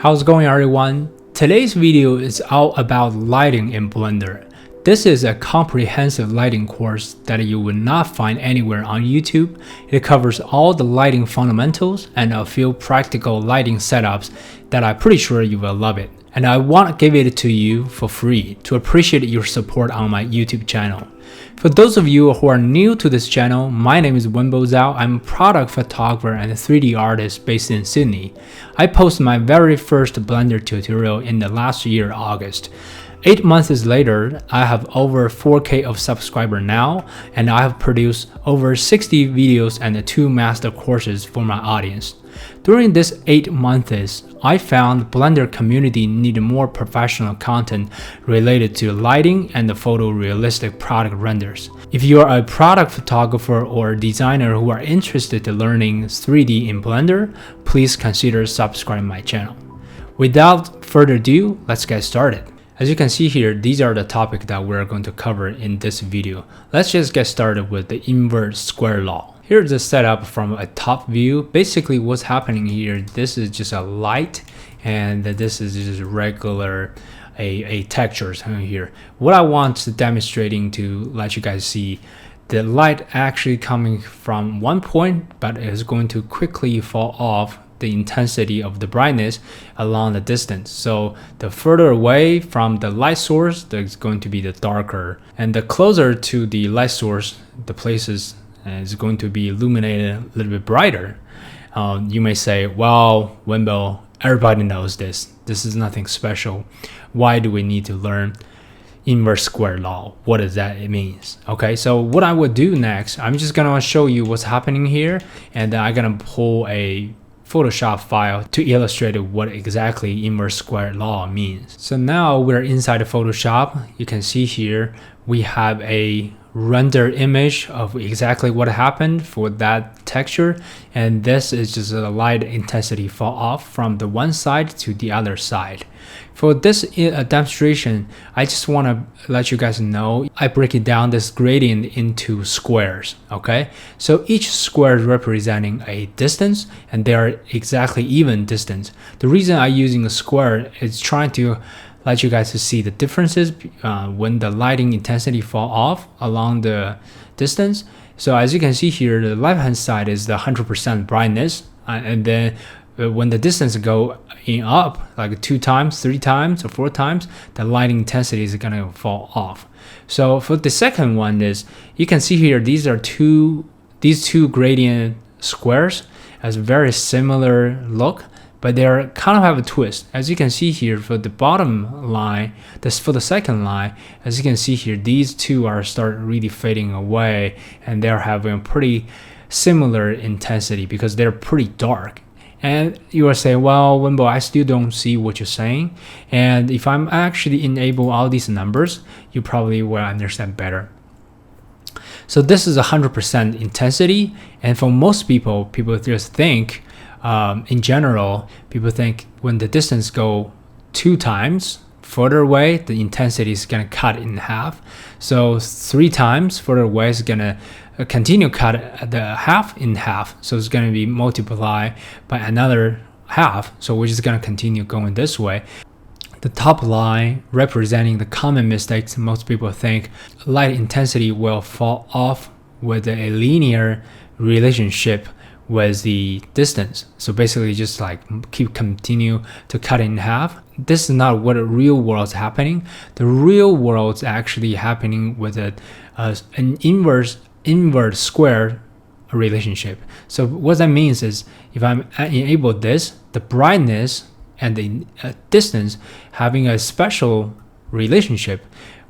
How's it going, everyone? Today's video is all about lighting in Blender. This is a comprehensive lighting course that you will not find anywhere on YouTube. It covers all the lighting fundamentals and a few practical lighting setups that I'm pretty sure you will love it. And I want to give it to you for free to appreciate your support on my YouTube channel. For those of you who are new to this channel, my name is Wenbo Zhao. I'm a product photographer and a 3D artist based in Sydney. I posted my very first Blender tutorial in the last year, August. 8 months later, I have over 4K of subscribers now, and I have produced over 60 videos and 2 master courses for my audience. During this 8 months, I found Blender community needed more professional content related to lighting and the photorealistic product renders. If you are a product photographer or designer who are interested in learning 3D in Blender, please consider subscribing my channel. Without further ado, let's get started. As you can see here, these are the topics that we're going to cover in this video. Let's just get started with the Invert Square Law. Here's the setup from a top view. Basically what's happening here, this is just a light and this is just regular a textures here. What I want to demonstrating to let you guys see, the light actually coming from one point, but it is going to quickly fall off the intensity of the brightness along the distance. So the further away from the light source, there's going to be the darker, and the closer to the light source, the places is going to be illuminated a little bit brighter. You may say, well, Wenbo, everybody knows this. This is nothing special. Why do we need to learn Invert Square Law? What does that mean? Okay, so what I would do next, I'm just gonna show you what's happening here, and then I'm gonna pull a Photoshop file to illustrate what exactly Invert Square Law means. So now we're inside of Photoshop. You can see here we have a render image of exactly what happened for that texture, and this is just a light intensity fall off from the one side to the other side. For this demonstration, I just want to let you guys know I break it down this gradient into squares. Okay, so each square is representing a distance, and they are exactly even distance. The reason I'm using a square is trying to let you guys to see the differences when the lighting intensity fall off along the distance. So as you can see here, the left hand side is the 100% brightness, and then when the distance go up like 2 times, 3 times, or 4 times, the lighting intensity is gonna fall off. So for the second one is, you can see here these two gradient squares has very similar look, but they are kind of have a twist. As you can see here for the bottom line, for the second line, as you can see here, these two are start really fading away, and they're having a pretty similar intensity because they're pretty dark. And you are saying, well, Wenbo, I still don't see what you're saying. And if I'm actually enable all these numbers, you probably will understand better. So this is 100% intensity, and for most people just think, in general, people think when the distance go 2 times further away, the intensity is gonna cut in half. So 3 times further away is gonna continue cut the half in half. So it's gonna be multiplied by another half. So we're just gonna continue going this way. The top line representing the common mistakes most people think light intensity will fall off with a linear relationship with the distance. So basically just like continue to cut in half. This is not what the real world is happening. The real world is actually happening with an invert square relationship. So what that means is if I'm enable this, the brightness and the distance having a special relationship,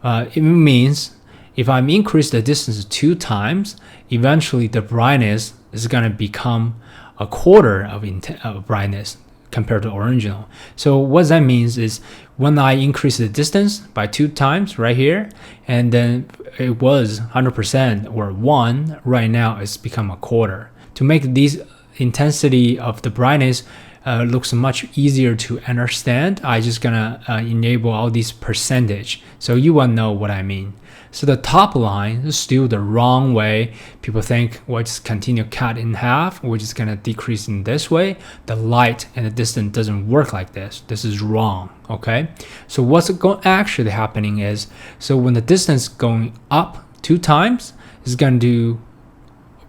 it means if I'm increase the distance 2 times, eventually the brightness is going to become a quarter of brightness compared to original. So what that means is when I increase the distance by 2 times right here, and then it was 100% or 1, right now it's become a quarter. To make these intensity of the brightness looks much easier to understand, I just gonna enable all these percentage, so you will know what I mean. So the top line is still the wrong way. People think, well, just continue cut in half, we're just gonna decrease in this way. The light and the distance doesn't work like this. This is wrong, okay? So what's actually happening is, so when the distance going up 2 times, it's going to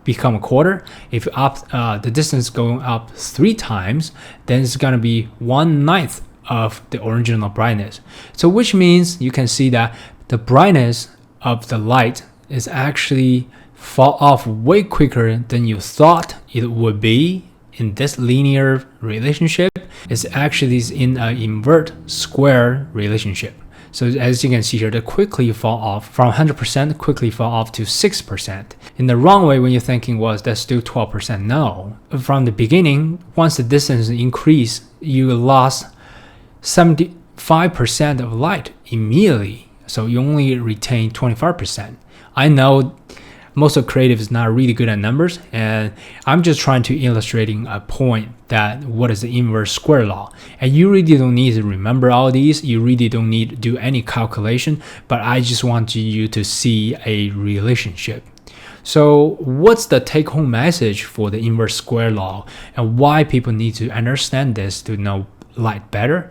become a quarter. If the distance going up 3 times, then it's going to be 1/9 of the original brightness. So which means you can see that the brightness of the light is actually fall off way quicker than you thought it would be in this linear relationship. It's actually in an invert square relationship. So as you can see here, they quickly fall off from 100%, quickly fall off to 6%. In the wrong way, when you're thinking, well, that's still 12%. No, from the beginning, once the distance increased, you lost 75% of light immediately. So you only retain 25%. I know most of creative is not really good at numbers, and I'm just trying to illustrating a point that what is the inverse square law. And you really don't need to remember all these. You really don't need to do any calculation, but I just want you to see a relationship. So what's the take-home message for the inverse square law, and why people need to understand this to know light better?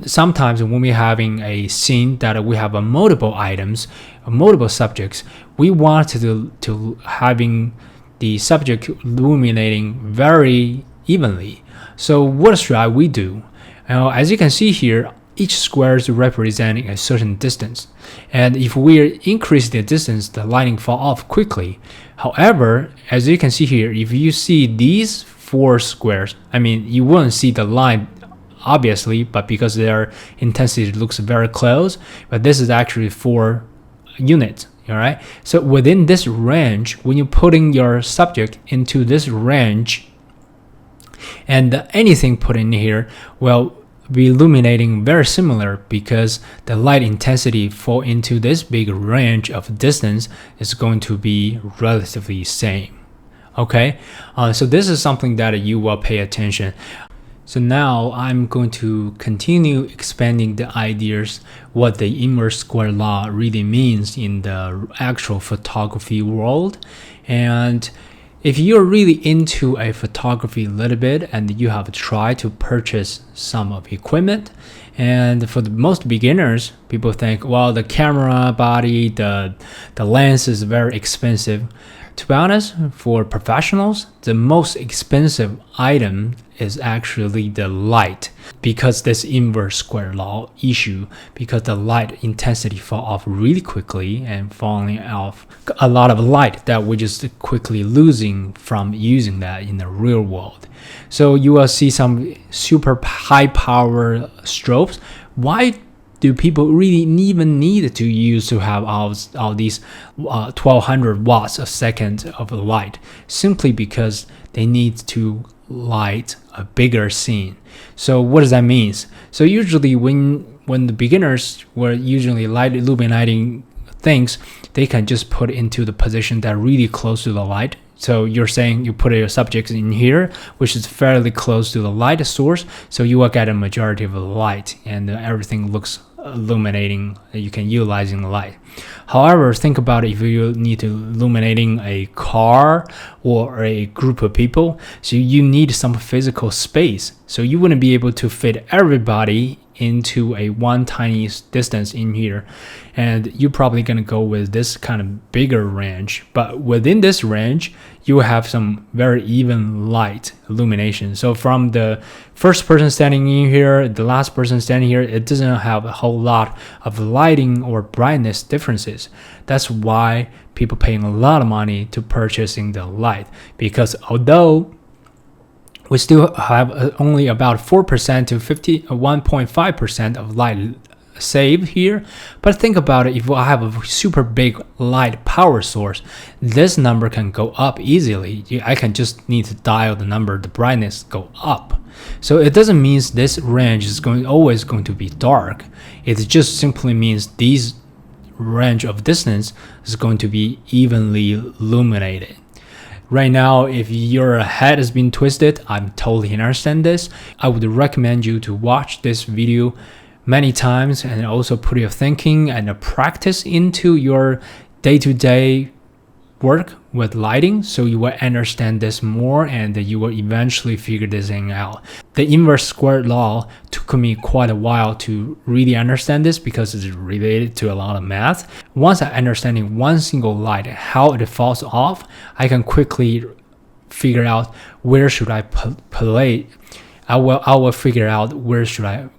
Sometimes when we're having a scene that we have multiple items, multiple subjects, we want to having the subject illuminating very evenly. So what should we do? As you can see here, each square is representing a certain distance, and if we increase the distance, the lighting fall off quickly. However, as you can see here, if you see these 4 squares, I mean, you won't see the line obviously, but because their intensity looks very close, but this is actually 4 units, all right? So within this range, when you're putting your subject into this range, and anything put in here will be illuminating very similar, because the light intensity fall into this big range of distance is going to be relatively same, okay? So this is something that you will pay attention. So now I'm going to continue expanding the ideas what the inverse square law really means in the actual photography world. And if you're really into a photography a little bit and you have tried to purchase some of equipment, and for the most beginners, people think, well, the camera body, the lens is very expensive. To be honest, for professionals, the most expensive item is actually the light, because this inverse square law issue, because the light intensity fall off really quickly and falling off a lot of light that we're just quickly losing from using that in the real world. So you will see some super high power strobes. Why do people really even need to use to have all these 1200 watts a second of light? Simply because they need to light a bigger scene. So what does that mean? So usually when the beginners were usually light illuminating things, they can just put into the position that really close to the light. So you're saying you put your subjects in here, which is fairly close to the light source, so you will get a majority of the light, and everything looks illuminating. You can utilizing the light. However, think about if you need to illuminating a car or a group of people, so you need some physical space. So you wouldn't be able to fit everybody into a one tiny distance in here, and you're probably going to go with this kind of bigger range. But within this range, you will have some very even light illumination. So from the first person standing in here, the last person standing here, it doesn't have a whole lot of lighting or brightness differences. That's why people paying a lot of money to purchasing the light, because although we still have only about 4% to 1.5% of light saved here. But think about it, if I have a super big light power source, this number can go up easily. I can just need to dial the number, the brightness go up. So it doesn't mean this range is always going to be dark. It just simply means these range of distance is going to be evenly illuminated. Right now, if your head has been twisted, I'm totally understand this. I would recommend you to watch this video many times and also put your thinking and practice into your day-to-day work with lighting, so you will understand this more and you will eventually figure this thing out. The inverse square law took me quite a while to really understand this because it's related to a lot of math. Once I understand one single light, how it falls off, I can quickly figure out where should I play. I will figure out where should I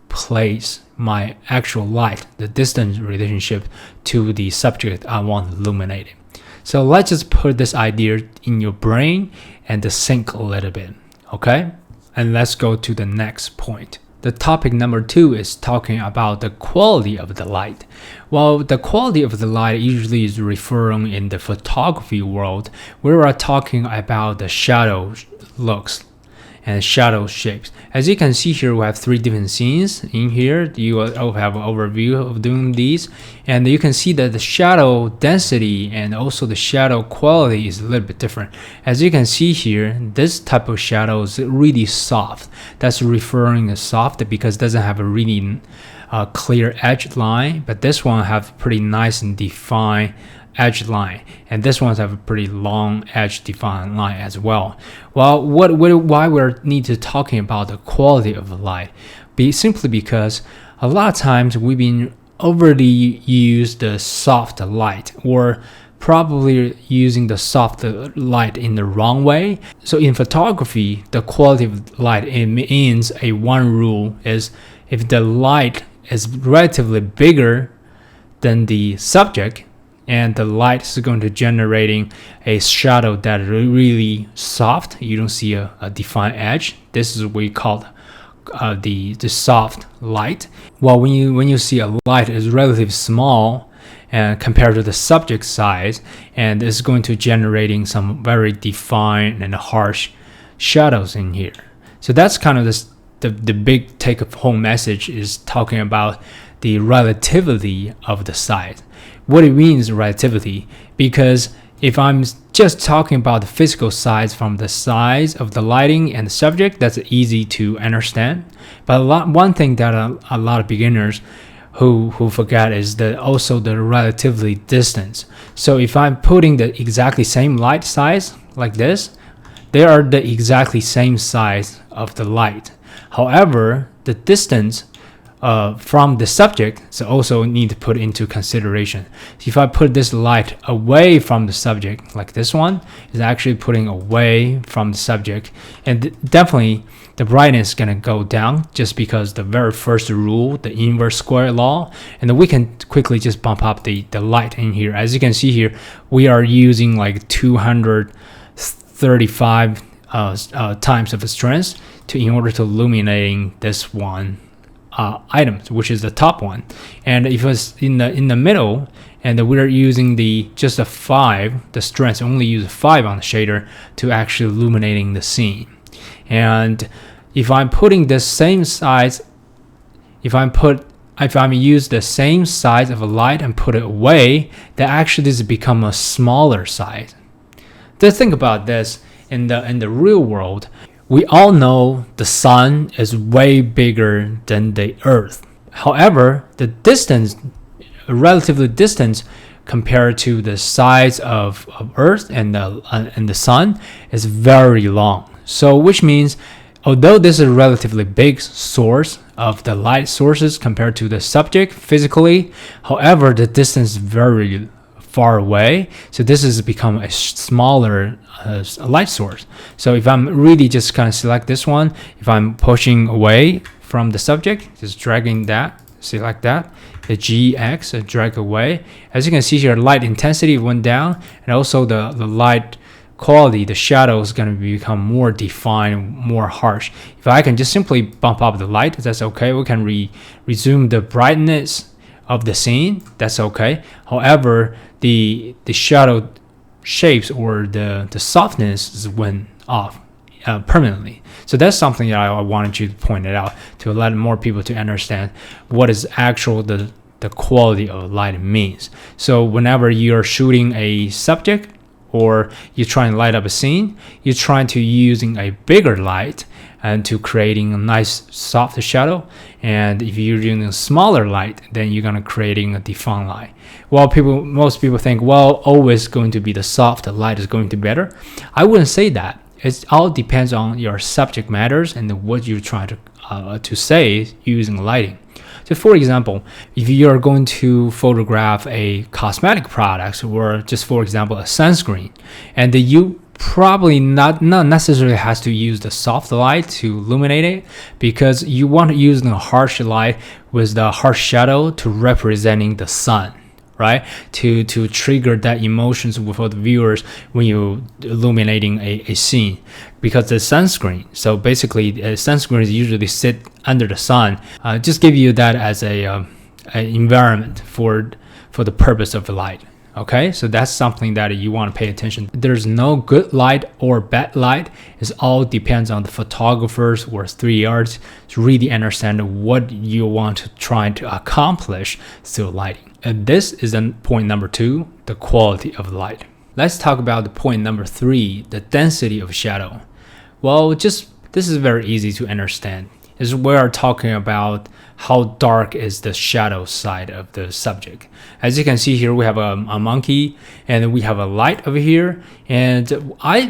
place my actual light, the distance relationship to the subject I want illuminated. So let's just put this idea in your brain and sink a little bit, okay? And let's go to the next point. The topic number 2 is talking about the quality of the light. Well, the quality of the light usually is referring in the photography world. We are talking about the shadow looks and shadow shapes. As you can see here, we have 3 different scenes in here. You will have an overview of doing these, and you can see that the shadow density and also the shadow quality is a little bit different. As you can see here, this type of shadow is really soft. That's referring to soft because it doesn't have a really clear edge line, but this one have pretty nice and defined edge line, and this one's have a pretty long edge defined line as well. Well, why we need to talking about the quality of the light? Simply because a lot of times we've been overly used the soft light, or probably using the soft light in the wrong way. So in photography, the quality of light, it means one rule is if the light is relatively bigger than the subject, and the light is going to generating a shadow that is really soft. You don't see a defined edge. This is what we call the soft light. Well, when you see a light is relatively small and compared to the subject size, and it's going to generating some very defined and harsh shadows in here. So that's kind of the big take-home message is talking about the relativity of the size. What it means relativity, because if I'm just talking about the physical size from the size of the lighting and the subject, that's easy to understand. But one thing that a lot of beginners who forget is that also the relatively distance. So if I'm putting the exactly same light size like this, they are the exactly same size of the light. However, the distance from the subject is also need to put into consideration. If I put this light away from the subject, like this one, is actually putting away from the subject, and definitely the brightness is going to go down just because the very first rule, the inverse square law, and then we can quickly just bump up the light in here. As you can see here, we are using like 235 times of the strength in order to illuminating this one items, which is the top one. And if it's in the middle, and we're using just a 5, the strength only use 5 on the shader to actually illuminating the scene. And if I'm putting the same size, if I'm use the same size of a light and put it away, that actually has become a smaller size. Just think about this in the real world. We all know the sun is way bigger than the earth. However, the distance, relatively distance compared to the size of earth and the sun is very long. So which means, although this is a relatively big source of the light sources compared to the subject physically, however, the distance is very far away, so this has become a smaller light source. So if I'm really just kind of select this one, if I'm pushing away from the subject, just dragging that, select that, the GX drag away. As you can see here, light intensity went down, and also the light quality, the shadow is going to become more defined, more harsh. If I can just simply bump up the light, that's okay. We can resume the brightness of the scene, that's okay. However, the shadow shapes or the softness went off permanently. So that's something that I wanted you to point it out to let more people to understand what is actual the quality of light means. So whenever you're shooting a subject or you're trying to light up a scene, you're trying to using a bigger light and to creating a nice soft shadow. And if you're using a smaller light, then you're gonna creating a defined light. Well, most people think, well, always going to be the soft light is going to be better. I wouldn't say that. It all depends on your subject matters and what you're trying to say using lighting. So for example, if you're going to photograph a cosmetic product or just for example a sunscreen, and you probably not necessarily has to use the soft light to illuminate it, because you want to use the harsh light with the harsh shadow to representing the sun, right? To trigger that emotions for the viewers when you illuminating a scene, because the sunscreen. So basically, sunscreens usually sit under the sun. Just give you that as a environment for the purpose of the light. Okay, so that's something that you want to pay attention. There's no good light or bad light. It all depends on the photographers or 3D artists to really understand what you want to try to accomplish through lighting. And this is then point number 2, the quality of light. Let's talk about the point number 3, the density of shadow. Well, this is very easy to understand. We are talking about how dark is the shadow side of the subject. As you can see here, we have a monkey and we have a light over here. And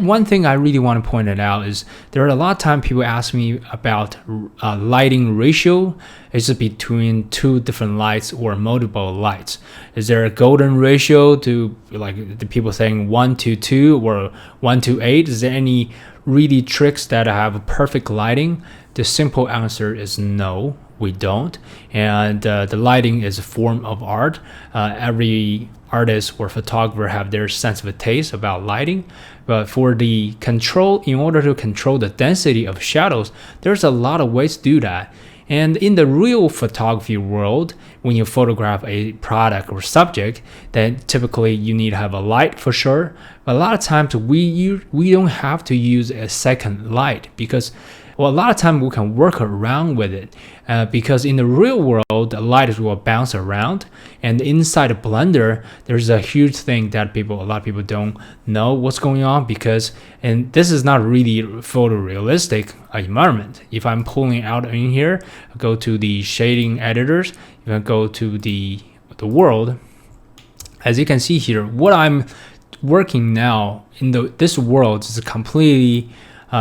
one thing I really want to point it out is there are a lot of times people ask me about lighting ratio. Is it between 2 different lights or multiple lights? Is there a golden ratio to, like the people saying 1:2 or 1:8? Is there any really tricks that have a perfect lighting? The simple answer is no, we don't. And the lighting is a form of art. Every artist or photographer have their sense of a taste about lighting. But for the control, in order to control the density of shadows, there's a lot of ways to do that. And in the real photography world, when you photograph a product or subject, then typically you need to have a light for sure. But a lot of times we don't have to use a second light, because a lot of times we can work around with it, because in the real world, the light will bounce around, and inside a blender, there's a huge thing that a lot of people don't know what's going on, and this is not really photorealistic environment. If I'm pulling out in here, I go to the shading editors, if I go to the world, as you can see here, what I'm working now in this world is completely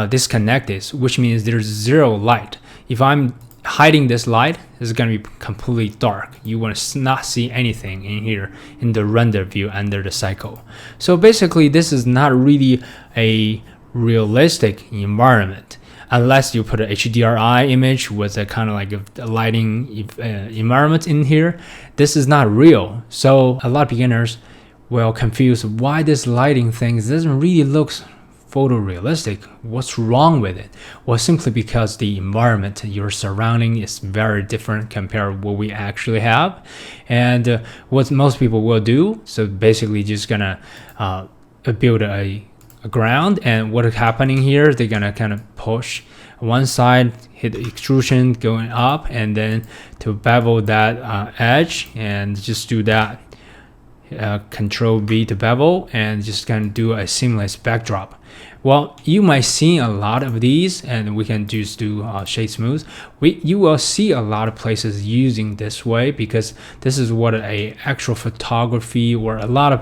disconnected, which means there's 0 light. If I'm hiding this light, it's going to be completely dark. You will not see anything in here in the render view under the cycle. So basically, this is not really a realistic environment unless you put an HDRI image with a kind of like a lighting environment in here. This is not real. So a lot of beginners will confuse why this lighting thing doesn't really look photorealistic. What's wrong with it? Well, simply because the environment, your surrounding is very different compared to what we actually have. And what most people will do, so basically just gonna build a ground, and what is happening here, they're gonna kind of push one side, hit the extrusion going up, and then to bevel that edge, and just do that. Control V to bevel, and just kind of do a seamless backdrop. Well, you might see a lot of these, and we can just do shade smooth. You will see a lot of places using this way, because this is what a actual photography or a lot of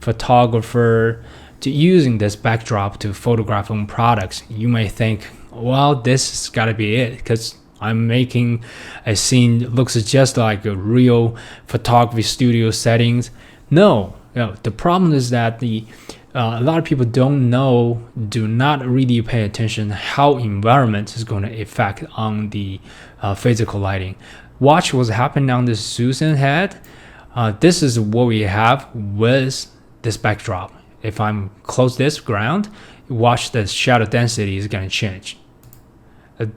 photographer to using this backdrop to photograph on products. You may think, well, this has got to be it, because I'm making a scene that looks just like a real photography studio settings. No, the problem is that a lot of people do not really pay attention how environment is going to affect on the physical lighting. Watch what's happening on this Susan head. This is what we have with this backdrop. If I'm close this ground, watch the shadow density is going to change.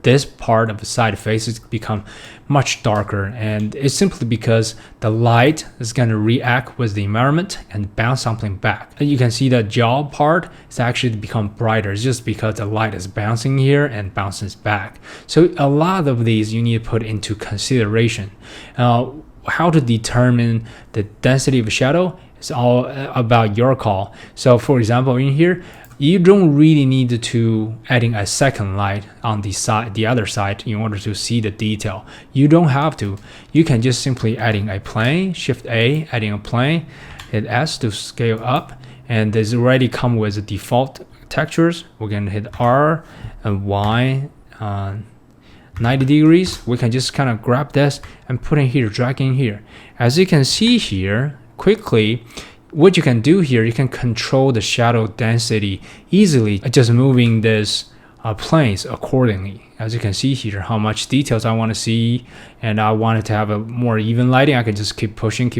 This part of the side faces become much darker, and it's simply because the light is going to react with the environment and bounce something back. And you can see the jaw part is actually become brighter. It's just because the light is bouncing here and bounces back. So a lot of these you need to put into consideration. How to determine the density of shadow? It's all about your call. So for example, in here, you don't really need to adding a second light on the other side in order to see the detail. You don't have to. You can just simply adding a plane, Shift A, adding a plane, hit S to scale up, and this already come with the default textures. We're gonna hit R and Y 90 degrees. We can just kind of grab this and put in here, drag in here. As you can see here, quickly, what you can do here, you can control the shadow density easily, just moving this planes accordingly. As you can see here, how much details I want to see, and I want it to have a more even lighting. I can just keep pushing,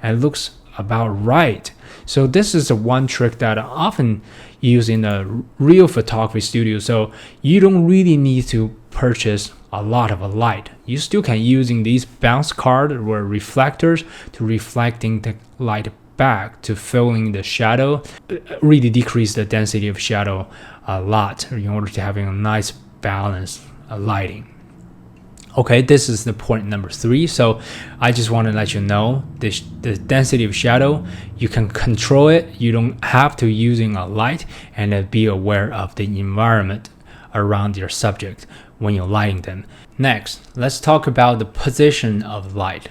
and it looks about right. So this is the one trick that I often use in a real photography studio. So you don't really need to purchase a lot of a light. You still can using these bounce card or reflectors to reflecting the light back to filling the shadow, really decrease the density of shadow a lot in order to having a nice balanced lighting. Okay, this is the point number 3. So I just want to let you know the density of shadow, you can control it. You don't have to using a light, and be aware of the environment around your subject when you're lighting them. Next, let's talk about the position of light.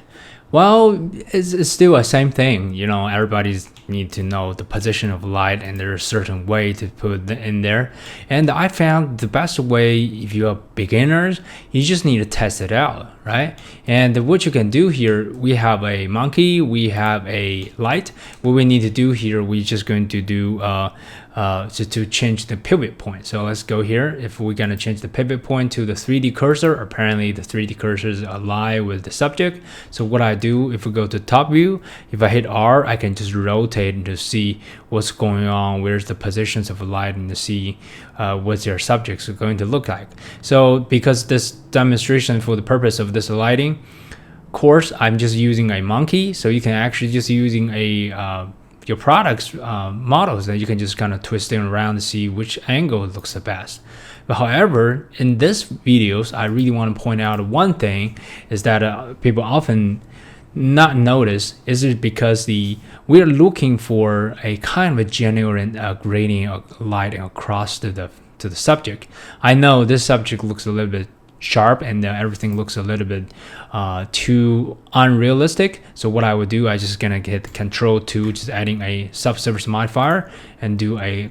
Well, it's still the same thing. You know, everybody's need to know the position of light, and there's a certain way to put it in there. And I found the best way, if you are beginners, you just need to test it out, right? And what you can do here, we have a monkey, we have a light. What we need to do here, we're just going to do to change the pivot point. So let's go here. If we're going to change the pivot point to the 3D cursor, apparently the 3D cursors align with the subject. So what I do, if we go to top view, if I hit R, I can just rotate to see what's going on, where's the positions of light, and to see what your subjects are going to look like. So because this demonstration for the purpose of this lighting course, I'm just using a monkey. So you can actually just using a your products models that you can just kind of twist them around to see which angle looks the best. But however, in this videos, I really want to point out one thing is that people often not notice is it because we're looking for a kind of a genuine gradient of light across to the subject. I know this subject looks a little bit sharp, and everything looks a little bit too unrealistic. So what I would do, I just gonna hit Control 2, just adding a subsurface modifier, and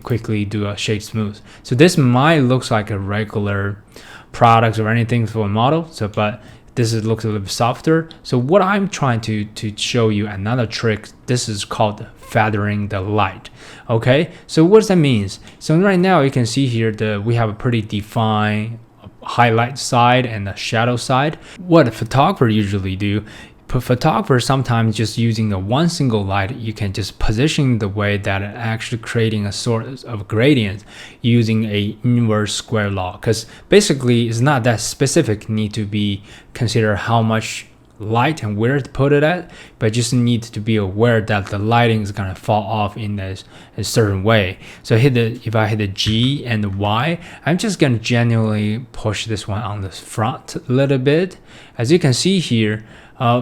quickly do a shade smooth. So this might looks like a regular product or anything for a model. So but this looks a little bit softer. So what I'm trying to show you another trick. This is called feathering the light. Okay, so what does that mean? So right now you can see here that we have a pretty defined highlight side and the shadow side. What a photographer usually do, photographers sometimes just using the one single light, you can just position the way that it actually creating a sort of gradient using a Invert Square Law, because basically it's not that specific need to be consider how much light and where to put it at, but just need to be aware that the lighting is gonna fall off in a certain way. So if I hit the G and the Y, I'm just gonna generally push this one on the front a little bit. As you can see here,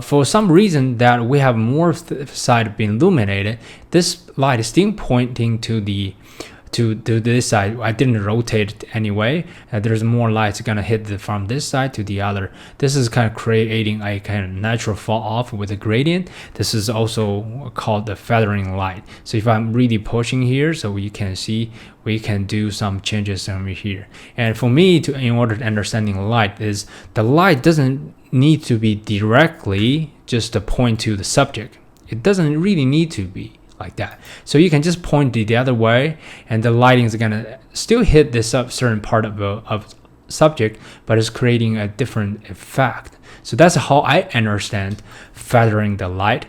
for some reason that we have more side being illuminated, this light is still pointing to this side. I didn't rotate it anyway. There's more lights gonna hit from this side to the other. This is kind of creating a kind of natural fall off with a gradient. This is also called the feathering light. So if I'm really pushing here, so you can see we can do some changes over here. And for me, in order to understanding light, is the light doesn't need to be directly just to point to the subject. It doesn't really need to be like that. So you can just point the other way, and the lighting is gonna still hit this certain part of subject, but it's creating a different effect. So that's how I understand feathering the light,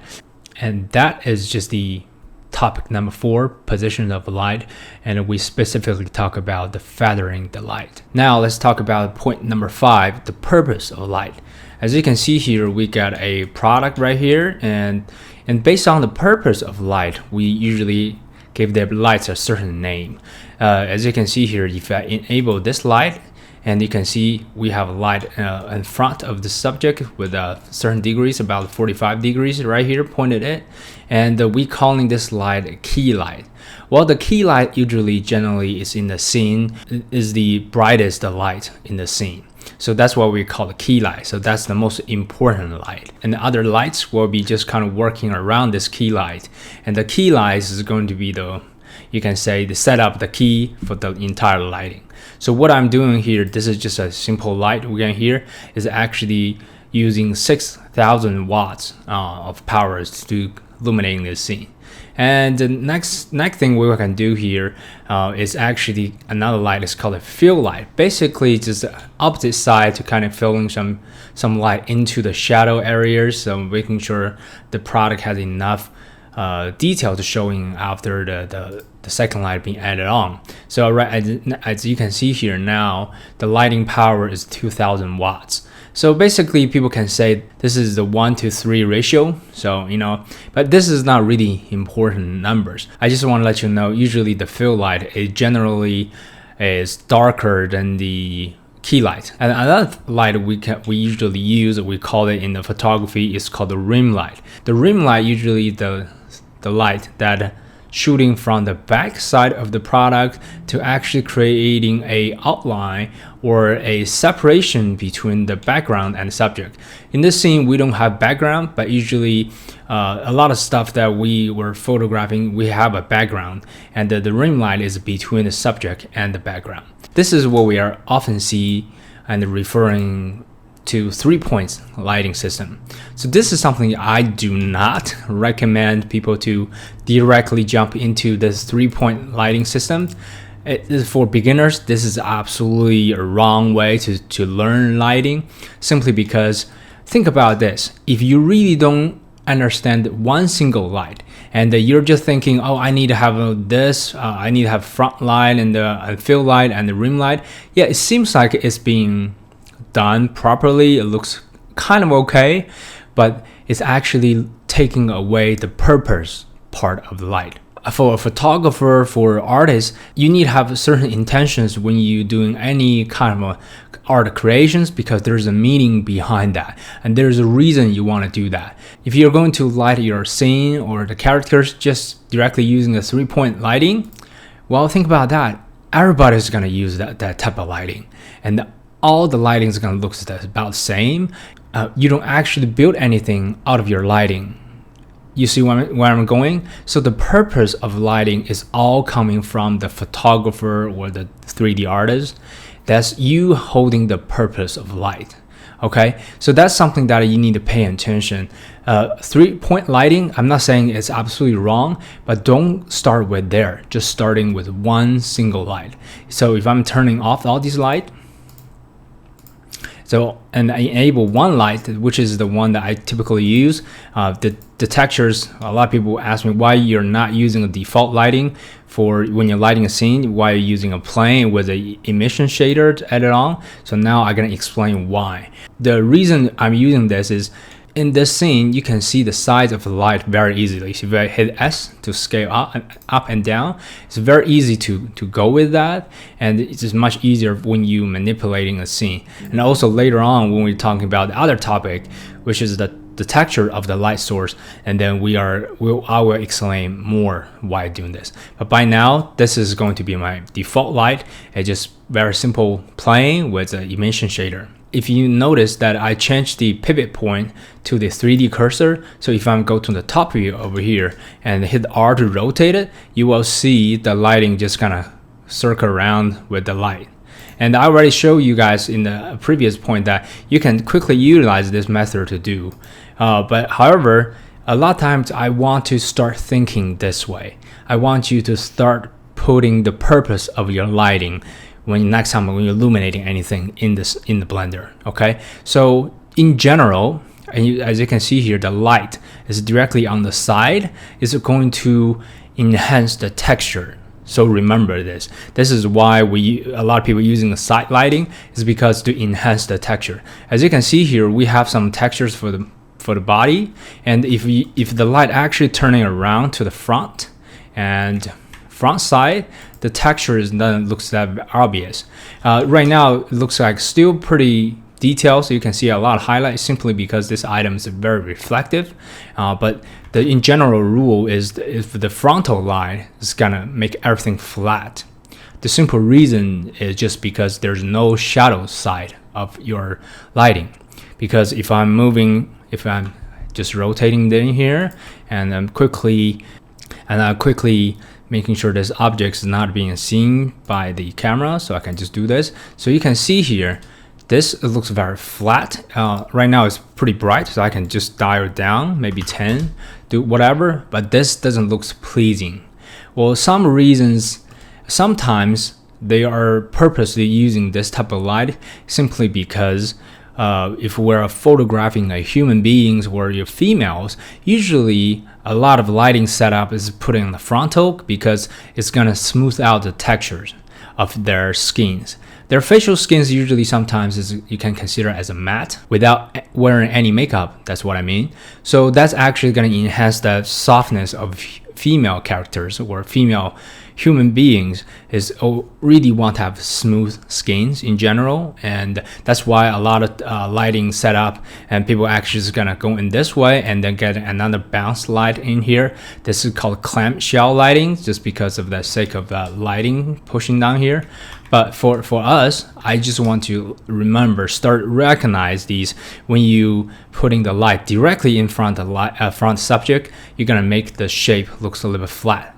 and that is just the topic number 4, position of light, and we specifically talk about the feathering the light. Now let's talk about point number 5, the purpose of light. As you can see here, we got a product right here, and based on the purpose of light, we usually give the lights a certain name. As you can see here, if I enable this light, and you can see we have light in front of the subject with certain degrees, about 45 degrees right here pointed at, and we calling this light a key light. Well, the key light usually generally is in the scene, is the brightest light in the scene. So that's what we call the key light. So that's the most important light. And the other lights will be just kind of working around this key light. And the key light is going to be the, you can say, the setup, the key for the entire lighting. So what I'm doing here, this is just a simple light we can hear, is actually using 6,000 watts of power to illuminating this scene. And the next thing we can do here is actually another light. It's called a fill light. Basically, just the opposite side to kind of filling some light into the shadow areas, so making sure the product has enough detail to showing after the second light being added on. So as you can see here now, the lighting power is 2,000 watts. So basically, people can say this is the 1-to-3 ratio. So, but this is not really important numbers. I just want to let you know, usually the fill light generally is darker than the key light. And another light we usually use, we call it in the photography, is called the rim light. The rim light usually the light that shooting from the back side of the product to actually creating a outline or a separation between the background and the subject. In this scene, we don't have background, but usually a lot of stuff that we were photographing, we have a background, and the rim light is between the subject and the background. This is what we are often see and referring to 3-point lighting system. So this is something I do not recommend people to directly jump into this 3-point lighting system. For beginners, this is absolutely a wrong way to learn lighting, simply because think about this. If you really don't understand one single light and you're just thinking, oh, I need to have this, I need to have front light and the fill light and the rim light. Yeah, it seems like it's being done properly, it looks kind of okay, but it's actually taking away the purpose part of the light. For a photographer, for artists, you need to have certain intentions when you're doing any kind of art creations, because there's a meaning behind that and there's a reason you want to do that. If you're going to light your scene or the characters just directly using a 3-point lighting, well, think about that. Everybody's going to use that type of lighting, and all the lighting is going to look about the same. You don't actually build anything out of your lighting. You see where I'm going? So the purpose of lighting is all coming from the photographer or the 3D artist. That's you holding the purpose of light. Okay, so that's something that you need to pay attention. 3-point lighting, I'm not saying it's absolutely wrong, but don't start with there. Just starting with one single light. So if I'm turning off all these lights, and I enable one light, which is the one that I typically use. The textures, a lot of people ask me why you're not using a default lighting for when you're lighting a scene, why you're using a plane with an emission shader to add it on. So now I'm gonna explain why. The reason I'm using this is, in this scene, you can see the size of the light very easily. So if I hit S to scale up and down, it's very easy to go with that, and it's just much easier when you manipulating a scene. And also later on, when we're talking about the other topic, which is the texture of the light source, and then I will explain more why doing this. But by now, this is going to be my default light. It's just very simple plane with an emission shader. If you notice that I changed the pivot point to the 3D cursor, so if I go to the top view over here and hit R to rotate it, you will see the lighting just kind of circle around with the light. And I already showed you guys in the previous point that you can quickly utilize this method to do. But however, a lot of times I want to start thinking this way. I want you to start putting the purpose of your lighting next time when you're illuminating anything in the blender. Okay, so in general, as you can see here, the light is directly on the side, is going to enhance the texture. So remember this. This is why a lot of people using the side lighting, is because to enhance the texture. As you can see here, we have some textures for the body, and if the light actually turning around to the front side, the texture doesn't look that obvious. Right now, it looks like still pretty detailed, so you can see a lot of highlights simply because this item is very reflective. But the in general rule is if the frontal light is gonna make everything flat. The simple reason is just because there's no shadow side of your lighting. Because if I'm just rotating in here and I'm quickly making sure this object is not being seen by the camera, so I can just do this. So you can see here, this looks very flat. Right now it's pretty bright, so I can just dial it down, maybe 10, do whatever, but this doesn't look pleasing. Well, some reasons, sometimes they are purposely using this type of light simply because if we're photographing human beings or your females, usually a lot of lighting setup is put in the frontal because it's gonna smooth out the textures of their skins. Their facial skins usually sometimes you can consider as a matte without wearing any makeup. That's what I mean. So that's actually gonna enhance the softness of female characters or female human beings is really want to have smooth skins in general, and that's why a lot of lighting setup and people actually is gonna go in this way and then get another bounce light in here. This is called clamshell lighting, just because of the sake of lighting pushing down here. But for us, I just want to start recognize these. When you putting the light directly in front of front subject, you're gonna make the shape looks a little bit flat.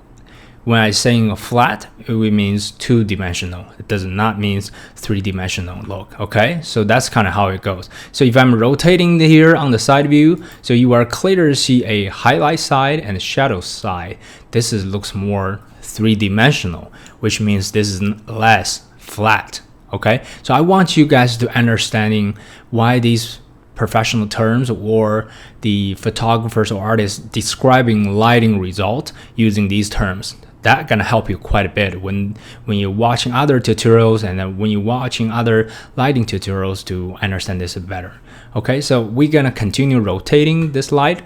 When I saying flat, it means two-dimensional. It does not mean three-dimensional look, okay? So that's kind of how it goes. So if I'm rotating here on the side view, so you are clear to see a highlight side and a shadow side. This looks more three-dimensional, which means this is less flat, okay? So I want you guys to understanding why these professional terms or the photographers or artists describing lighting result using these terms. That's gonna help you quite a bit when you're watching other tutorials and then when you're watching other lighting tutorials to understand this better. Okay, so we're gonna continue rotating this light.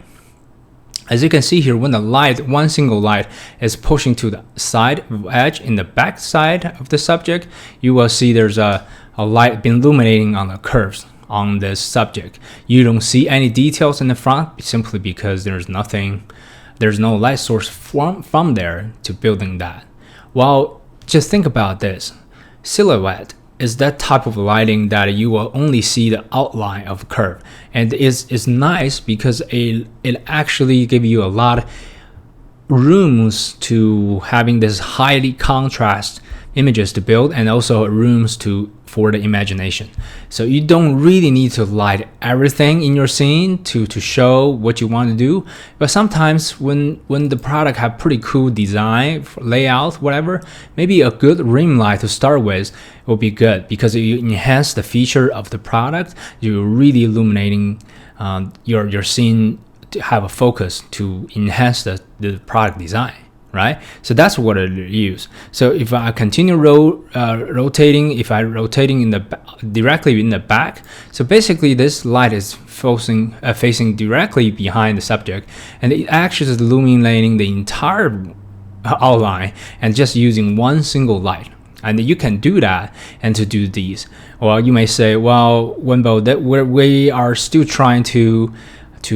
As you can see here, when the light, one single light is pushing to the side edge in the back side of the subject, you will see there's a light been illuminating on the curves on this subject. You don't see any details in the front simply because there's no light source from there to building that. Well, just think about this. Silhouette is that type of lighting that you will only see the outline of curve, and it's nice because it actually gives you a lot of rooms to having this highly contrast images to build, and also rooms for the imagination. So you don't really need to light everything in your scene to show what you want to do. But sometimes when the product have pretty cool design, layout, whatever, maybe a good rim light to start with will be good because you enhance the feature of the product. You're really illuminating your scene to have a focus to enhance the product design. Right? So that's what I use. So if I continue rotating, if I'm rotating directly in the back, so basically this light is facing directly behind the subject, and it actually is illuminating the entire outline and just using one single light. And you can do that and to do these. Well, you may say, well, Wenbo, that we are still trying to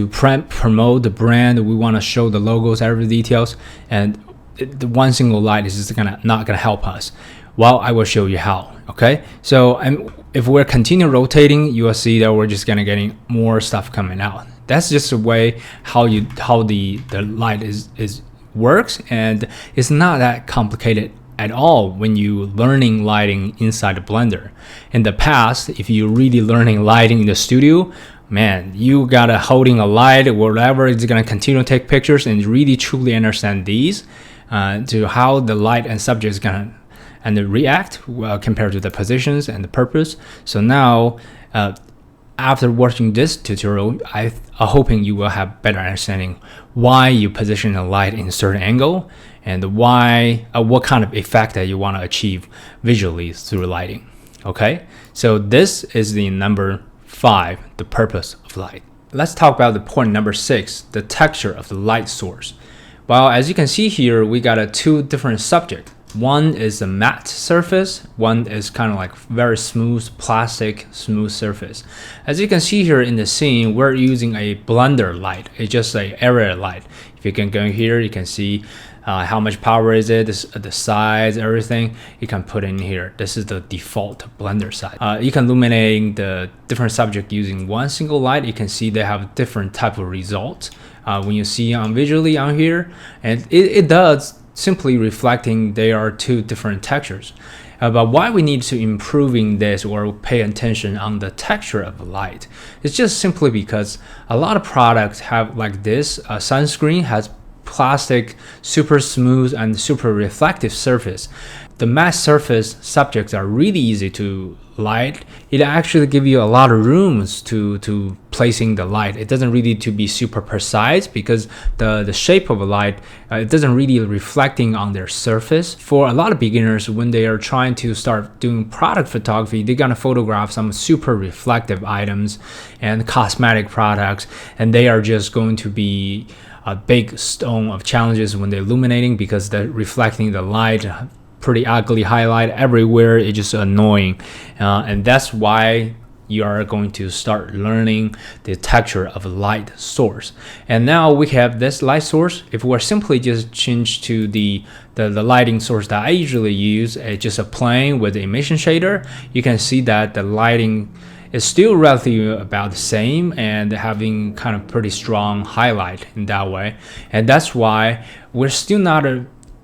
promote the brand. We want to show the logos, every details, and the one single light is just not gonna help us. Well, I will show you how. Okay, so if we're continue rotating, you will see that we're just getting more stuff coming out. That's just a way how the light is works, and it's not that complicated at all when you learning lighting inside the Blender. In the past, if you really learning lighting in the studio, man, you gotta holding a light or whatever, it's gonna continue to take pictures and really truly understand these to how the light and subject is gonna react compared to the positions and the purpose. So now after watching this tutorial, I'm hoping you will have better understanding why you position a light in a certain angle and why what kind of effect that you want to achieve visually through lighting. Okay, so this is the number 5, the purpose of light. Let's talk about the point number 6, the texture of the light source. Well, as you can see here, we got 2 different subjects. One is a matte surface, one is kind of like very smooth, plastic, smooth surface. As you can see here in the scene, we're using a blender light. It's just an area light. If you can go here, you can see how much power is it, the size, everything. You can put in here. This is the default blender size. You can illuminate the different subject using one single light. You can see they have different type of results when you see visually on here, and it does simply reflecting they are two different textures. But why we need to improving this or pay attention on the texture of the light, it's just simply because a lot of products have like this. Sunscreen has plastic, super smooth and super reflective surface. The matte surface subjects are really easy to light. It actually gives you a lot of rooms to placing the light. It doesn't really to be super precise because the shape of a light, it doesn't really reflecting on their surface. For a lot of beginners, when they are trying to start doing product photography, they're gonna photograph some super reflective items and cosmetic products, and they are just going to be a big stone of challenges when they're illuminating because they're reflecting the light, pretty ugly highlight everywhere. It's just annoying, and that's why you are going to start learning the texture of a light source. And now we have this light source. If we're simply just change to the lighting source that I usually use, it's just a plane with the emission shader, you can see that the lighting is still relatively about the same and having kind of pretty strong highlight in that way. And that's why we're still not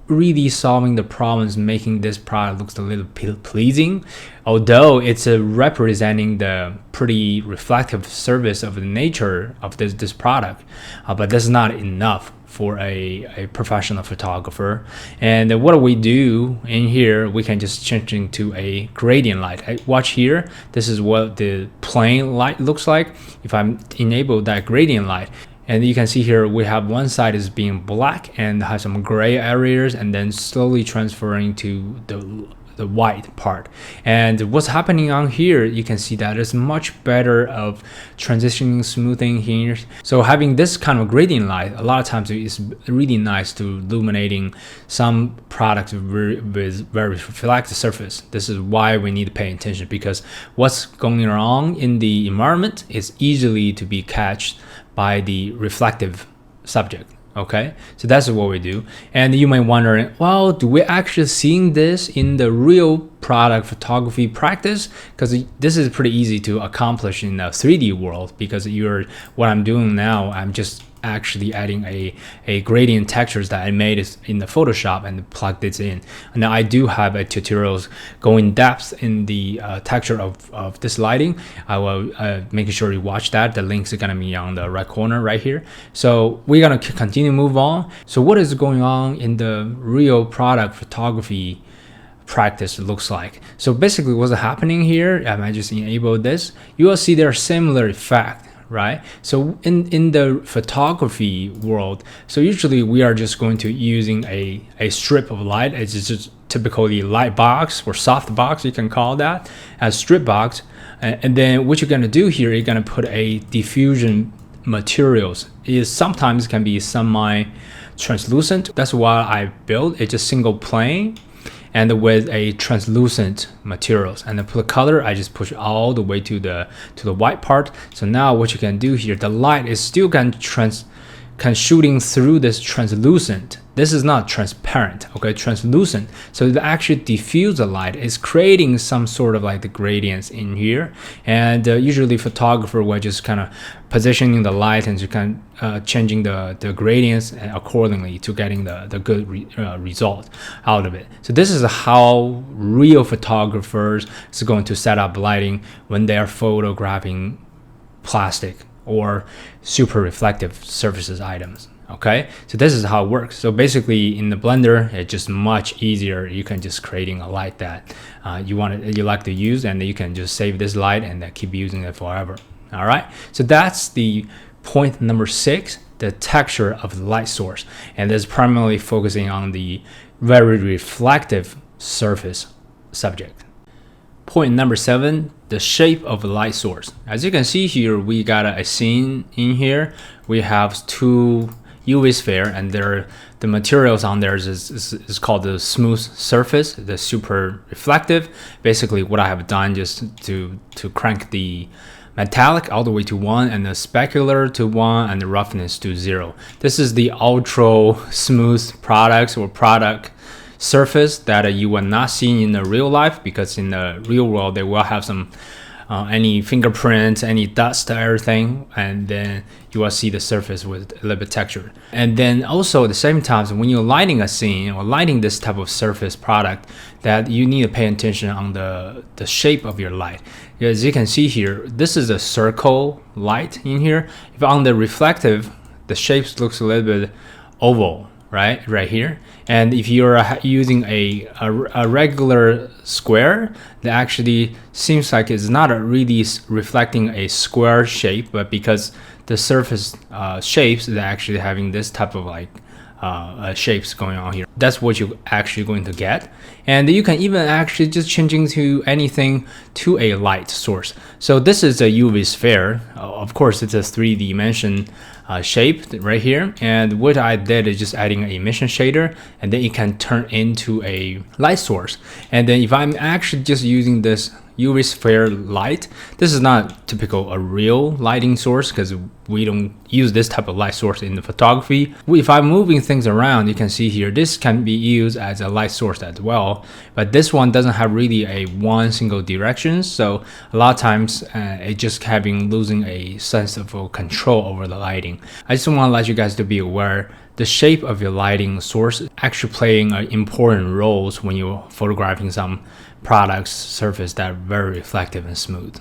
really solving the problems making this product looks a little pleasing, although it's representing the pretty reflective surface of the nature of this product, but that's not enough for a professional photographer. And what do we do in here? We can just change into a gradient light. Watch here, this is what the plain light looks like if I enable that gradient light. And you can see here we have one side is being black and has some gray areas, and then slowly transferring to the white part. And what's happening on here, you can see that it's much better of transitioning, smoothing here. So having this kind of gradient light, a lot of times it's really nice to illuminating some products with very reflective surface. This is why we need to pay attention, because what's going wrong in the environment is easily to be catched by the reflective subject. Okay, so that's what we do. And you might wonder, well, do we actually seeing this in the real product photography practice? Because this is pretty easy to accomplish in the 3D world, because what I'm doing now, I'm just actually adding a gradient textures that I made in the Photoshop and plugged it in. Now I do have a tutorials go in depth in the texture of this lighting. I will make sure you watch that. The links are gonna be on the right corner right here. So we're gonna continue move on. So what is going on in the real product photography practice looks like? So basically what's happening here, I just enable this, you will see there's similar effect, right? So in the photography world, so usually we are just going to using a strip of light. It's just typically light box or soft box, you can call that as strip box. And then what you're going to do here, you're going to put a diffusion materials. It sometimes can be semi translucent. That's why I built it's just single plane and with a translucent materials, and then put color, I just push all the way to the white part. So now what you can do here, the light is still can shooting through this translucent. This is not transparent, okay, translucent. So it actually diffuse the light. It's creating some sort of like the gradients in here. And usually photographer will just kind of positioning the light and you can changing the gradients accordingly to getting the good result out of it. So this is how real photographers is going to set up lighting when they are photographing plastic or super reflective surfaces items. Okay, so this is how it works. So basically in the blender, it's just much easier. You can just creating a light that you like to use, and you can just save this light and keep using it forever. All right, so that's the point number 6, the texture of the light source, and this is primarily focusing on the very reflective surface subject. Point number 7, the shape of the light source. As you can see here, we got a scene in here. We have 2 UV sphere, and the materials on there is called the smooth surface, the super reflective. Basically, what I have done just to crank the metallic all the way to 1 and the specular to 1 and the roughness to 0. This is the ultra smooth products or product surface that you will not see in the real life, because in the real world they will have some any fingerprints, any dust, everything, and then you will see the surface with a little bit texture. And then also at the same time, when you're lighting a scene or lighting this type of surface product, that you need to pay attention on the shape of your light. As you can see here, this is a circle light in here. If on the reflective, the shape looks a little bit oval, right here. And if you're using a regular square, that actually seems like it's not really reflecting a square shape, but because the surface shapes are actually having this type of like shapes going on here. That's what you're actually going to get. And you can even actually just changing to anything to a light source. So this is a UV sphere. Of course, it's a 3D dimension shape right here. And what I did is just adding an emission shader, and then it can turn into a light source. And then if I'm actually just using this UV sphere light, this is not typical a real lighting source, because we don't use this type of light source in the photography. If I'm moving things around, you can see here, this can be used as a light source as well, but this one doesn't have really a one single direction, so a lot of times it just losing a sense of control over the lighting. I just want to let you guys to be aware the shape of your lighting source actually playing important roles when you're photographing some products surface that are very reflective and smooth.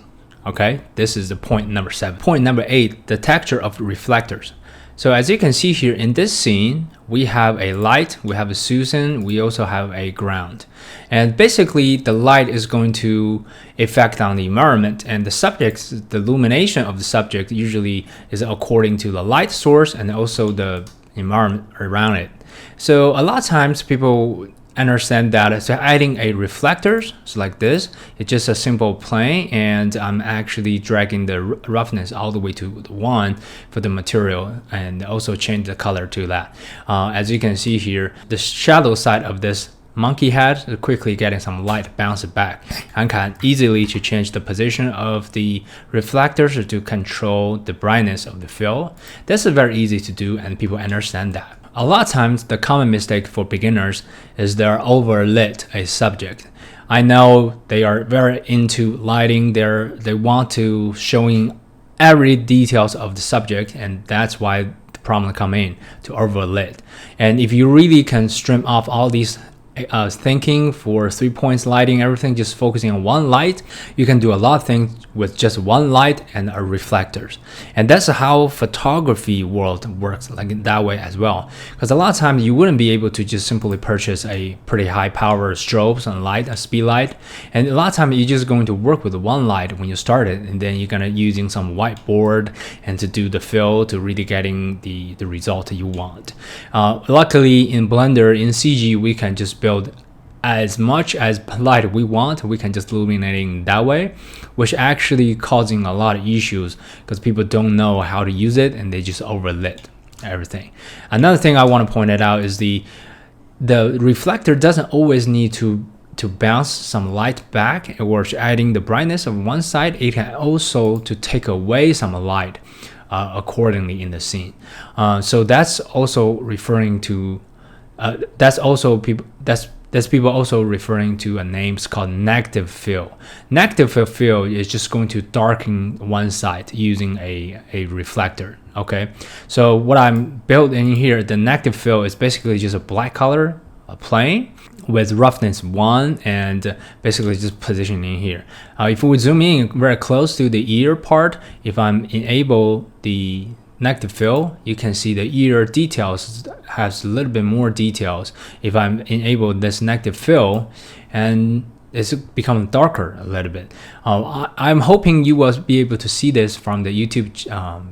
Okay, this is the point number 7. Point number 8, the texture of reflectors. So as you can see here in this scene, we have a light, we have a Susan, we also have a ground. And basically the light is going to affect on the environment, and the illumination of the subject usually is according to the light source and also the environment around it. So a lot of times people understand that so adding a reflectors, so like this, it's just a simple plane, and I'm actually dragging the roughness all the way to 1 for the material, and also change the color to that. As you can see here, the shadow side of this monkey head is quickly getting some light bounce back, and can easily to change the position of the reflectors to control the brightness of the fill. This is very easy to do, and people understand that. A lot of times the common mistake for beginners is they're overlit a subject. I know they are very into lighting, they want to showing every details of the subject, and that's why the problem come in to overlit. And if you really can trim off all these thinking for 3 points lighting, everything, just focusing on one light, you can do a lot of things with just one light and a reflectors. And that's how photography world works, like in that way as well, because a lot of times you wouldn't be able to just simply purchase a pretty high power strobes and light, a speed light, and a lot of times you're just going to work with one light when you start it, and then you're gonna using some whiteboard and to do the fill to really getting the result you want. Luckily in Blender, in CG, we can just build as much as light we want. We can just illuminate in that way, which actually causing a lot of issues because people don't know how to use it and they just overlit everything. Another thing I want to point out is the reflector doesn't always need to bounce some light back or adding the brightness of one side. It can also to take away some light accordingly in the scene. So that's also referring to people also referring to a name called negative fill. Negative fill is just going to darken one side using a reflector. Okay, so what I'm building here, the negative fill is basically just a black color plane with roughness 1 and basically just positioning here. If we zoom in very close to the ear part, if I'm enable the negative fill, you can see the ear details has a little bit more details. If I'm enable this negative fill, and it's become darker a little bit. I'm hoping you will be able to see this from the YouTube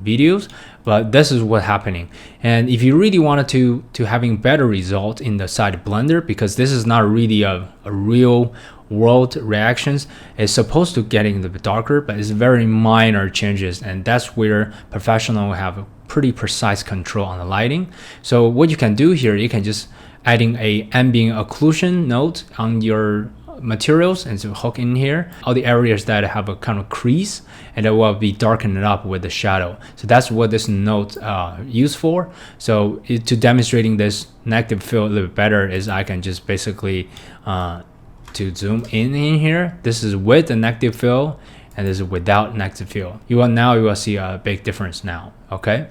videos, but this is what's happening. And if you really wanted to having better result in the side Blender, because this is not really a real world reactions, it's supposed to getting a bit darker, but it's very minor changes, and that's where professionals have pretty precise control on the lighting. So what you can do here, you can just adding a ambient occlusion node on your materials and so hook in here all the areas that have a kind of crease, and it will be darkened up with the shadow. So that's what this node used for. So to demonstrating this negative fill a little bit better is I can just basically to zoom in here, this is with the negative fill and this is without negative fill. You will see a big difference now. Okay,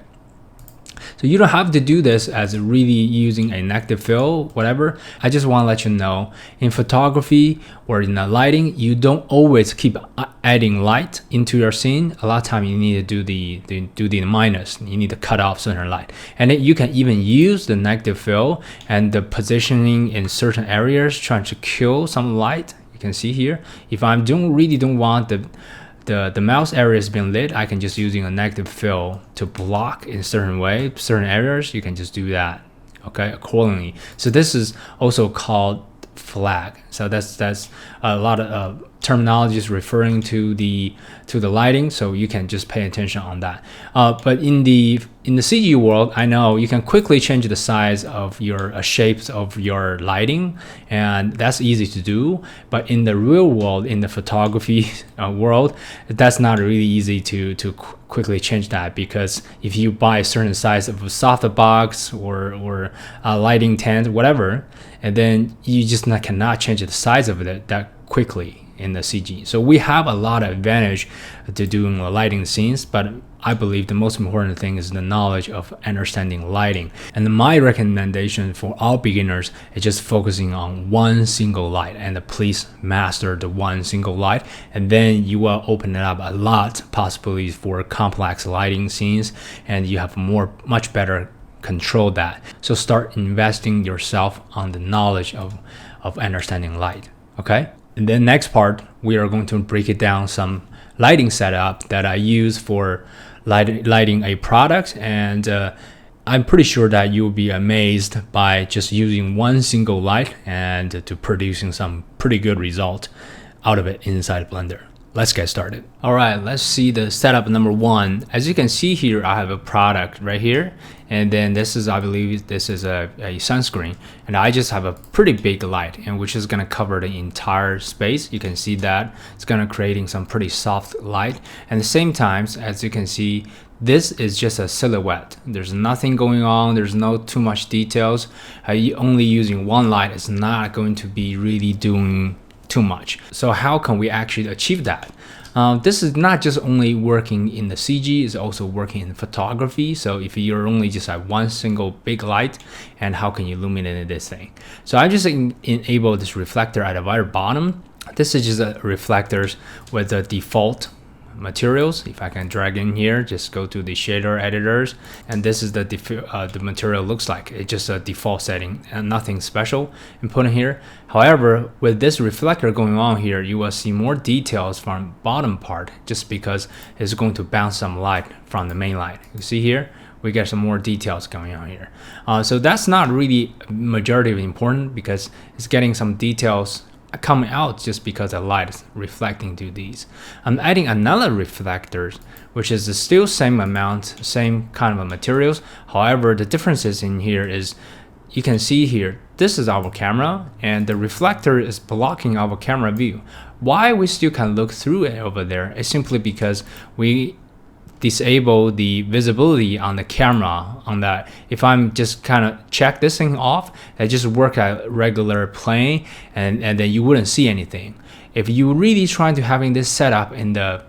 so you don't have to do this as really using a negative fill, whatever. I just want to let you know, in photography or in the lighting, you don't always keep adding light into your scene. A lot of time you need to do the minus. You need to cut off certain light, and then you can even use the negative fill and the positioning in certain areas, trying to kill some light. You can see here, if I really don't want the mouse areas being lit, I can just using a negative fill to block in certain way, certain areas. You can just do that, okay, accordingly. So this is also called flag. So that's a lot of terminologies referring to the lighting, so you can just pay attention on that. But in the CG world, I know you can quickly change the size of your shapes of your lighting, and that's easy to do. But in the real world, in the photography world, that's not really easy to quickly change that, because if you buy a certain size of a softbox or a lighting tent, whatever, and then you just cannot change the size of it that quickly in the CG. So we have a lot of advantage to doing lighting scenes, but I believe the most important thing is the knowledge of understanding lighting. And my recommendation for all beginners is just focusing on one single light, and please master the one single light, and then you will open it up a lot possibilities for complex lighting scenes, and you have much better control that. So start investing yourself on the knowledge of understanding light. Okay, and then next part, we are going to break it down some lighting setup that I use for lighting a product, and I'm pretty sure that you'll be amazed by just using one single light and to producing some pretty good result out of it inside Blender. Let's get started. All right, let's see the setup number one. As you can see here, I have a product right here, and then this is, I believe this is a sunscreen, and I just have a pretty big light, and which is gonna cover the entire space. You can see that it's gonna creating some pretty soft light, and at the same time, as you can see, this is just a silhouette. There's nothing going on. There's no too much details. Only using one light is not going to be really doing too much. So how can we actually achieve that? This is not just only working in the CG, it's also working in photography. So if you're only just at one single big light, and how can you illuminate this thing? So I just enable this reflector at the very bottom. This is just a reflectors with the default materials. If I can drag in here, just go to the shader editors, and this is the material looks like. It's just a default setting and nothing special and put in here. However, with this reflector going on here, you will see more details from bottom part, just because it's going to bounce some light from the main light. You see here, we get some more details going on here. So that's not really majority of important, because it's getting some details coming out just because the light is reflecting to these. I'm adding another reflectors, which is still same amount, same kind of materials. However, the differences in here is, you can see here, this is our camera, and the reflector is blocking our camera view. Why we still can look through it over there is simply because we disable the visibility on the camera on that. If I'm just kind of check this thing off, I just work at regular plane, and then you wouldn't see anything. If you really trying to having this set up in the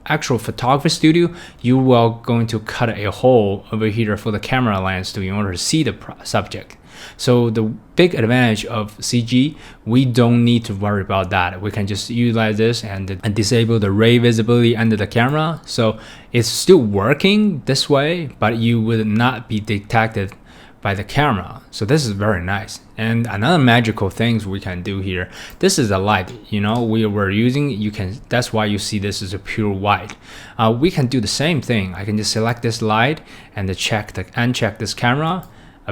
actual photography studio, you will going to cut a hole over here for the camera lens in order to see the subject. So the big advantage of CG, we don't need to worry about that. We can just utilize this and disable the ray visibility under the camera. So it's still working this way, but you will not be detected by the camera. So this is very nice. And another magical things we can do here, this is a light, you know, we were using, that's why you see this is a pure white. We can do the same thing. I can just select this light and uncheck this camera,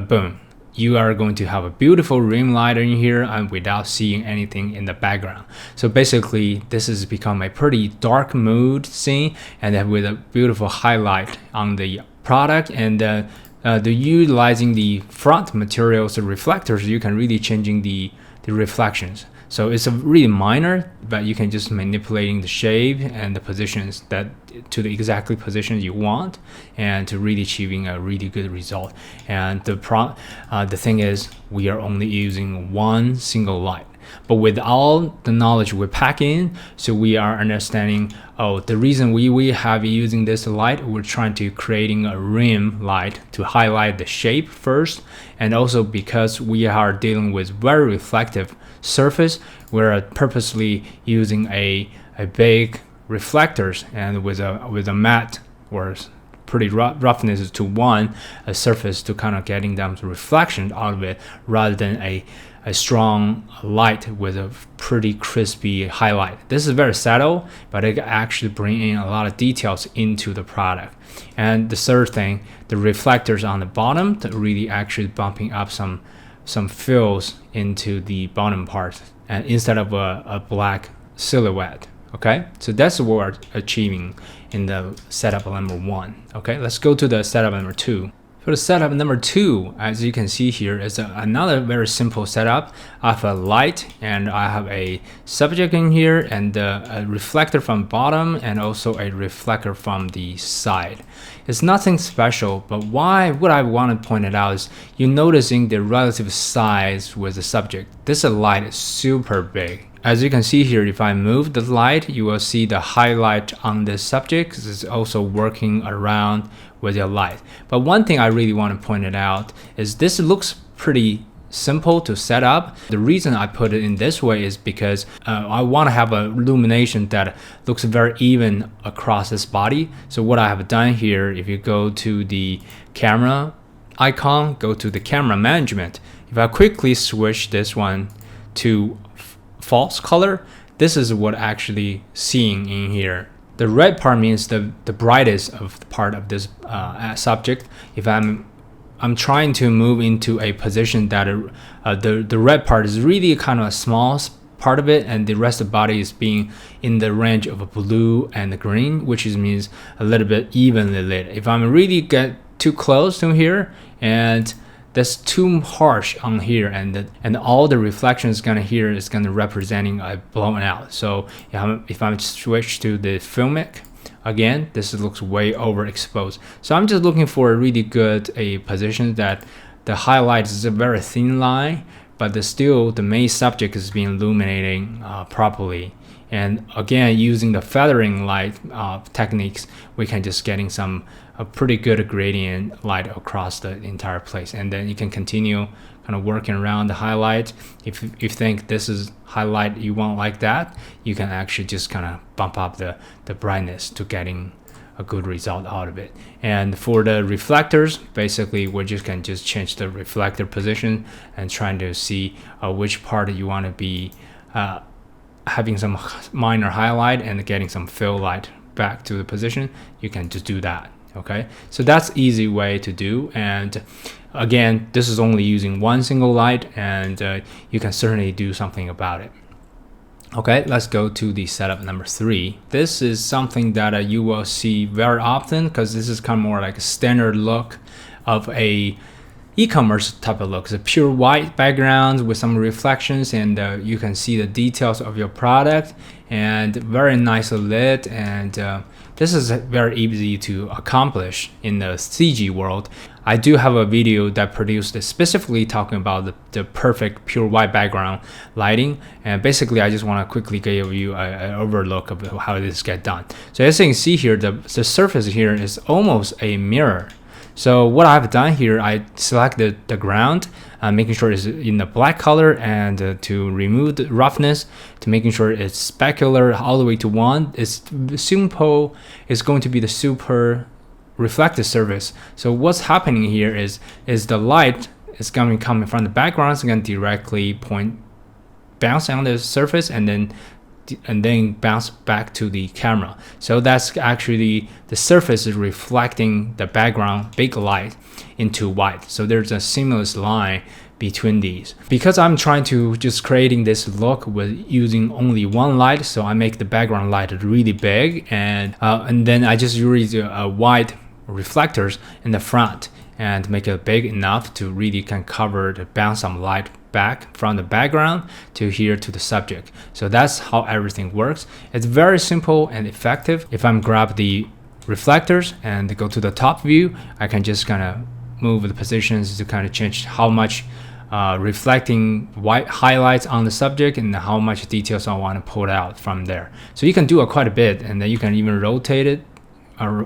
boom. You are going to have a beautiful rim light in here and without seeing anything in the background. So basically, this has become a pretty dark mood scene, and then with a beautiful highlight on the product, and the utilizing the front materials, the reflectors, you can really changing the reflections. So it's a really minor, but you can just manipulating the shape and the positions that to the exactly positions you want, and to really achieving a really good result. And the thing is, we are only using one single light. But with all the knowledge we pack in, so we are understanding, oh, the reason we have using this light, we're trying to creating a rim light to highlight the shape first, and also because we are dealing with very reflective surface, we're purposely using a big reflectors, and with a matte or pretty roughness to a surface to kind of getting them reflection out of it, rather than a strong light with a pretty crispy highlight. This is very subtle, but it actually bring in a lot of details into the product. And the third thing, the reflectors on the bottom that really actually bumping up some fills into the bottom part, and instead of a black silhouette. Okay, so that's what we're achieving in the setup number 1. Okay, let's go to the setup number 2. For the setup number 2, as you can see here, is another very simple setup. I have a light, and I have a subject in here, and a reflector from bottom, and also a reflector from the side. It's nothing special, but what I want to point it out is you're noticing the relative size with the subject. This light is super big. As you can see here, if I move the light, you will see the highlight on the subject is also working around with your light. But one thing I really want to point it out is this looks pretty simple to set up. The reason I put it in this way is because I want to have a illumination that looks very even across this body. So what I have done here, if you go to the camera icon, go to the camera management, if I quickly switch this one to false color, this is what actually seeing in here. The red part means the brightest of the part of this subject. If I'm trying to move into a position that the red part is really kind of a small part of it, and the rest of the body is being in the range of a blue and the green, which means a little bit evenly lit. If I'm really get too close to here, and that's too harsh on here, and all the reflections gonna here is gonna representing a blown out. So if I'm switch to the filmic, again, this looks way overexposed. So I'm just looking for a really good position that the highlight is a very thin line, but still the main subject is being illuminating properly. And again, using the feathering light techniques, we can just getting a pretty good gradient light across the entire place. And then you can continue kind of working around the highlight. If you think this is highlight you want like that, you can actually just kind of bump up the brightness to getting a good result out of it. And for the reflectors, basically we can just change the reflector position and trying to see which part you want to be having some minor highlight and getting some fill light back to the position. You can just do that. Okay, so that's easy way to do. And again, this is only using one single light, and you can certainly do something about it. Okay, let's go to the setup number 3. This is something that you will see very often, because this is kind of more like a standard look of a e-commerce type of look. It's a pure white background with some reflections, and you can see the details of your product, and very nicely lit. And this is very easy to accomplish in the CG world. I do have a video that produced specifically talking about the perfect pure white background lighting, and basically I just want to quickly give you an overlook of how this gets done. So as you can see here, the surface here is almost a mirror. So what I've done here, I selected the ground, making sure it's in the black color, and to remove the roughness, to making sure it's specular all the way to 1. It's simple. It's going to be the super reflective surface. So what's happening here is the light is going to come from the background. It's going to directly bounce on the surface, and then bounce back to the camera. So that's actually the surface is reflecting the background big light into white. So there's a seamless line between these. Because I'm trying to just creating this look with using only one light, so I make the background light really big, and then I just use a white reflectors in the front and make it big enough to really can cover to bounce some light back from the background to here to the subject. So that's how everything works. It's very simple and effective. If I'm grab the reflectors and go to the top view, I can just kind of move the positions to kind of change how much reflecting white highlights on the subject and how much details I want to pull out from there. So you can do quite a bit, and then you can even rotate it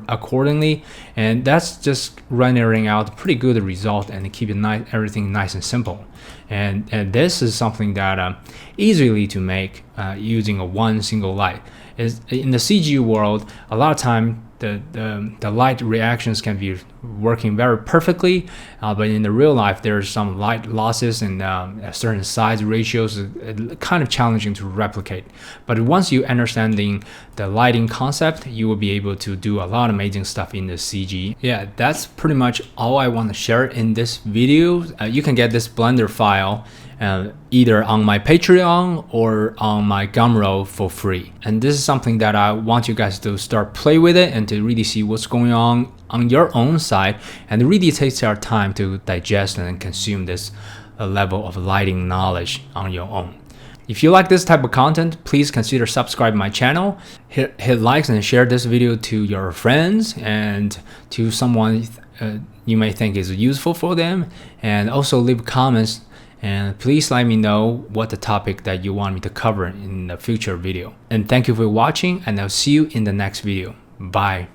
accordingly, and that's just rendering out a pretty good result and keep it everything nice and simple. And this is something that easily to make using a one single light. Is in the CG world, a lot of time the light reactions can be working very perfectly, but in the real life there's some light losses and certain size ratios kind of challenging to replicate. But once you understanding the lighting concept, you will be able to do a lot of amazing stuff in the CG. Yeah, that's pretty much all I want to share in this video. You can get this Blender file either on my Patreon or on my Gumroad for free. And this is something that I want you guys to start play with it and to really see what's going on your own side, and really takes your time to digest and consume this level of lighting knowledge on your own. If you like this type of content, please consider subscribing my channel, hit likes and share this video to your friends and to someone you may think is useful for them, and also leave comments. And please let me know what the topic that you want me to cover in the future video. And thank you for watching, and I'll see you in the next video. Bye.